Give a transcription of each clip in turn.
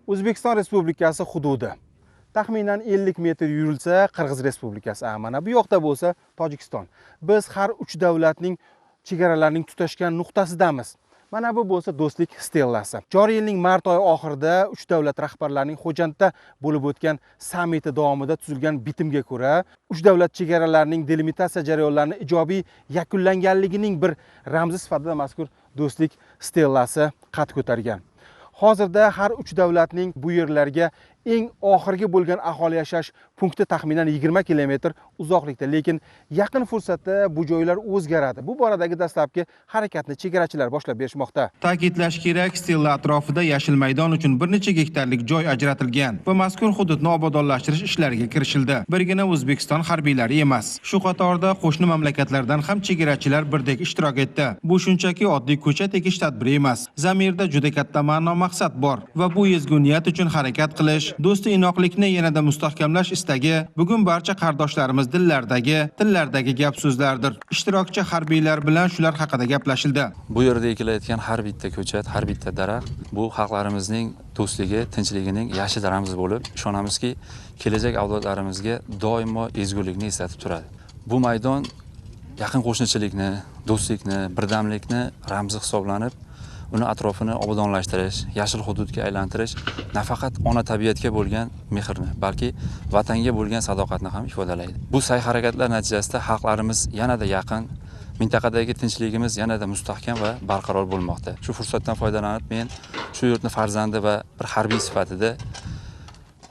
O'zbekiston Respublikasi hududi. Taxminan 50 metr yurilsa Qirg'iz Respublikasi, mana bu yoqda bo'lsa Tojikiston. Biz har 3 davlatning chegaralarining tutashgan nuqtasidamiz. Mana bu bo'lsa do'stlik stellasi. Joriy yilning mart oyi oxirida 3 davlat rahbarlarining Xo'jandda bo'lib o'tgan sammiti davomida tuzilgan bitimga ko'ra 3 davlat chegaralarining delimitatsiya jarayonlarini ijobiy yakunlanganligining bir ramzi sifatida mazkur do'stlik stellasi qad ko'targan. Hozirda har 3 davlatning bu yerlarga eng oxirgi bo'lgan aholi yashash punkti taxminan 20 kilometr uzoqlikda, lekin yaqin fursatda bu joylar o'zgaradi. Bu boradagi dastlabki harakatni chegarachilar boshlab berishmoqda. Ta'kidlash kerak, stella atrofida yashil maydon uchun bir necha gektarlik joy ajratilgan va mazkur hududni obodonlashtirish ishlariga kirishildi. Birgina O'zbekiston harbiylari emas, shu qatorda qo'shni mamlakatlardan ham chegarachilar birdek ishtirok etdi. Bu shunchaki oddiy ko'cha tekish tadbiri emas. Zamirda juda katta ma'no maqsad bor va bu ezgu niyat uchun harakat qilish, do'sti inoqlikni yanada mustahkamlash istagi bugun barcha qardoshlarimiz tillardagi gap so'zlardir. Ishtirokchi harbiylar bilan shular haqida gaplashildi. Bu yerda ekilayotgan har bitta ko'chat, har bitta daraxt bu xalqlarimizning do'stligi, tinchligining yashil ramzi bo'lib, ishonamizki, kelajak avlodlarimizga doimo ezgulikni eslatib turadi. Bu maydon yaqin qo'shnichilikni, do'stlikni, birdamlikni ramzi hisoblanib, uni atrofini obodonlashtirish, yashil hududga aylantirish nafaqat ona tabiatga bo'lgan mehrni, balki vatanga bo'lgan sadoqatni ham ifodalaydi. Bu sa'y-harakatlar natijasida xalqlarimiz yanada yaqin, mintaqadagi tinchligimiz yanada mustahkam va barqaror bo'lmoqda. Shu fursatdan foydalanib men shu yurtni farzandi va bir harbiy sifatida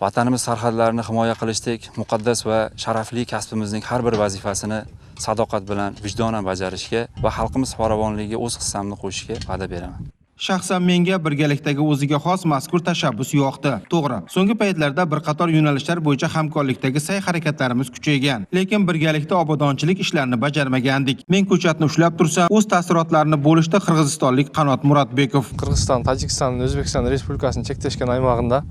vatanimiz sarhadlarini himoya qilishdek muqaddas va sharafli kasbimizning har bir vazifasini sadoqat bilan vijdonan bajarishga va xalqimiz farovonligiga o'z hissamni qo'shishga va'da beraman. Shaxsan menga birgalikdagi o'ziga xos mazkur tashabbus yoqdi. To'g'ri, so'nggi paytlarda bir qator yo'nalishlar bo'yicha hamkorlikdagi sa'y-harakatlarimiz kuchaygan, lekin birgalikda obodonchilik ishlarini bajarmagandik. Men ko'chatni ushlab tursam, o'z taassurotlarini bo'lishdi qirg'izistonlik Qanot Muratbekov. Qirg'iziston, Tojikiston, O'zbekiston Respublikasining cheklashgan aymog'ida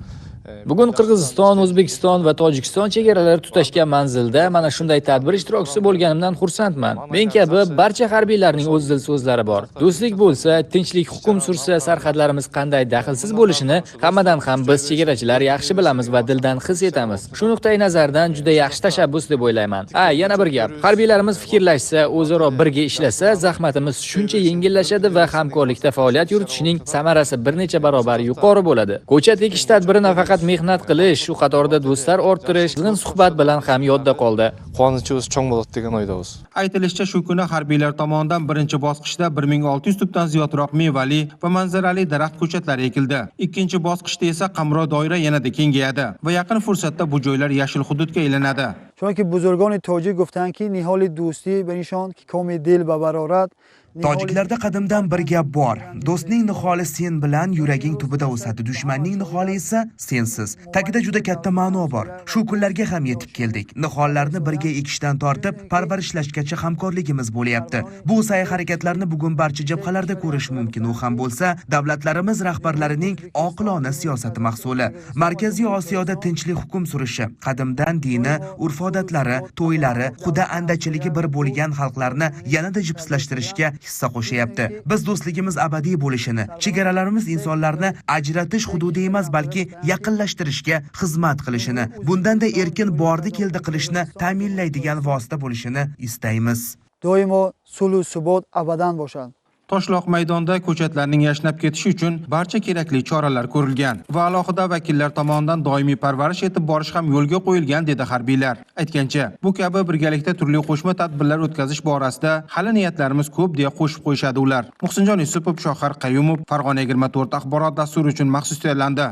bugun Qirg'iziston, O'zbekiston va Tojikiston chegaralari tutashgan manzilda mana shunday tadbir ishtirokchisi bo'lganimdan xursandman. Men kabi barcha harbiylarning o'z dil so'zlari bor. Do'stlik bo'lsa, tinchlik hukm sursa, sarhadlarimiz qanday daxlsiz bo'lishini hammadan ham biz chegarachilar yaxshi bilamiz va dildan his etamiz. Shu nuqtai nazardan juda yaxshi tashabbus deb o'ylayman. Yana bir gap. Harbiylarimiz fikrlashsa, o'zaro birga ishlasa, zahmatimiz shuncha yengillashadi va hamkorlikda faoliyat yuritishning samarasi bir necha barobar yuqori bo'ladi. Ko'chat ekish tadbiri nafaqat mehnat qilish, shu qatorda do'stlar orttirish, yig'in suhbat bilan ham yodda qoldi. Quvonchimiz cho'ng bo'ladi degan o'ydamiz. Aytilishicha, shu kuni harbiylar tomonidan birinchi bosqichda 1600 tubdan ziyodroq mevali va manzarali daraxt ko'chatlari ekildi. Ikkinchi bosqichda esa qamrov doira yanada kengayadi va yaqin fursatda bu joylar yashil hududga aylanadi. Chunki buzurgoni tojik guftanki niholi do'sti bir nishon ki komi dil va barorat. Tojiklarda qadimdan bir gap bor. Do'stning niholi sen bilan yuraging tubida o'sadi, dushmanning niholi esa sensiz. Tagida juda katta ma'no bor. Shu kunlarga ham yetib keldik. Nihollarni birga ekishdan tortib, parvarishlashgacha hamkorligimiz bo'lyapti. Bu sa'y-harakatlarni bugun barcha jabhalarda ko'rish mumkin. U ham bo'lsa, davlatlarimiz rahbarlarining oqilona siyosati mahsuli. Markaziy Osiyoda tinchlik hukm surishi, qadimdan dini, urf-odatlari, to'ylari, xudo andachiligi bir bo'lgan xalqlarni yanada jipslashtirishga hissa qo'shyapti. Biz do'stligimiz abadiy bo'lishini, chegaralarimiz insonlarni ajratish hududi emas, balki yaqinlashtirishga xizmat qilishini, bundanda erkin bordi keldi qilishni ta'minlaydigan vosita bo'lishini istaymiz. Doimo sulh subot abadan bo'lsin. Toshloq maydonda ko'chatlarning yashnab ketishi uchun barcha kerakli choralar ko'rilgan va alohida vakillar tomonidan doimiy parvarish etib borish ham yo'lga qo'yilgan, dedi harbiylar. Aytgancha, bu kabi birgalikda turli qo'shma tadbirlar o'tkazish borasida hali niyatlarimiz ko'p deya qo'shib qo'yishadi ular. Muhsinjon Yusupov, Shohar Qayumov, Farg'ona 24 axborot dasturi uchun maxsus tayyorlandi.